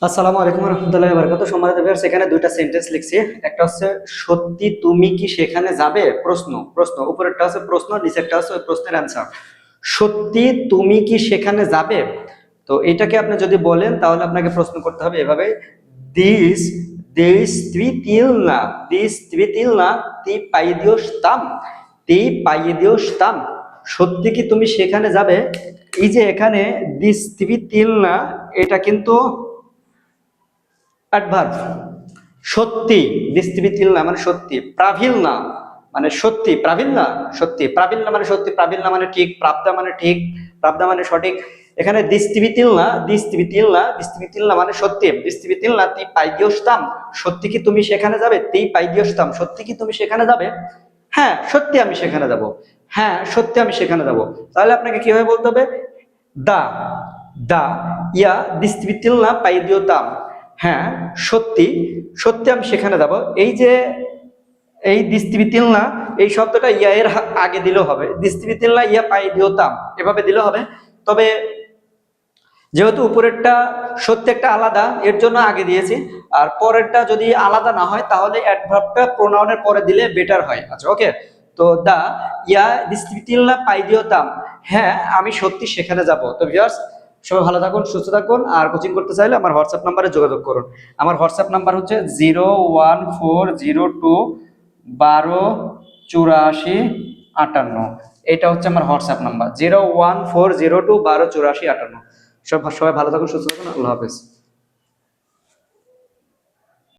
আসসালামু আলাইকুম রহমতুল্লাহি ওয়া বারাকাতুহু। সম্মানিত ভিউয়ার্স, এখানে দুইটা সেন্টেন্স লিখছি। একটা হচ্ছে সত্যি তুমি কি সেখানে যাবে, প্রশ্ন প্রশ্ন, উপরেরটা হচ্ছে প্রশ্ন, নিচেরটা হচ্ছে ওই প্রশ্নের অ্যান্সার। সত্যি তুমি কি সেখানে যাবে, তো এটাকে আপনি যদি বলেন তাহলে আপনাকে প্রশ্ন করতে হবে এভাবে, দিস দিস ত্রিতিলনা দিস ত্রিতিলনা তি পাইদিয়স্তাম তি পাইদিয়স্তাম। সত্যি কি তুমি সেখানে যাবে। এই যে এখানে দিস ত্রিতিলনা, এটা কিন্তু অ্যাডভার্ব। সত্যি, দিস্তিবিতিল না মানে সত্যি, প্রাভিল না মানে সত্যি, প্রাভিল না সত্যি, প্রাভিল না মানে সত্যি, প্রাভিল না মানে ঠিক, প্রাপ্তা মানে ঠিক, প্রাপ্তা মানে সঠিক। এখানে দিস্তিবিতিল না, দিস্তিবিতিল না, দিস্তিবিতিল না মানে সত্যি, দিস্তিবিতিল না তি পাইদিয়স্তাম। সত্যি কি তুমি সেখানে যাবে, তি পাইদিয়স্তাম, সত্যি কি তুমি সেখানে যাবে। হ্যাঁ সত্যি আমি সেখানে যাব, হ্যাঁ সত্যি আমি সেখানে যাব। তাহলে আপনাকে কিভাবে বলতে হবে, দা দা ইয়া দিস্তিবিতিল না পাইদিয়তাম। হ্যাঁ সত্যি, সত্যি আমি সেখানে যাব। এই যে এই দিস্তিবিতিল না, এই শব্দটা ইয়া এর আগে দিলেও হবে, দিস্তিবিতিল না ইয়া পাই দিওতাম এভাবে দিলেও হবে। তবে যেহেতু উপরেরটা সত্যি একটা আলাদা, এর জন্য আগে দিয়েছি। আর পরেরটা যদি আলাদা না হয় তাহলে অ্যাডভার্বটা প্রোনাউনের পরে দিলে বেটার হয়। আচ্ছা ওকে, তো দা ইয়া দিস্তিবিতিল না পাই দিওতাম, হ্যাঁ আমি সত্যি সেখানে যাব। তো ভিউয়ার্স, সবাই ভালো থাকুন, সুস্থ থাকুন। আর কোচিং করতে চাইলে আমার হোয়াটসঅ্যাপ নাম্বারে যোগাযোগ করুন। আমার হোয়াটসঅ্যাপ নাম্বার হচ্ছে 01402 12 84 58। এটা হচ্ছে আমার হোয়াটসঅ্যাপ নাম্বার, 01402 12 84 58। সবাই ভালো থাকুন, সুস্থ থাকুন। আল্লাহ হাফেজ।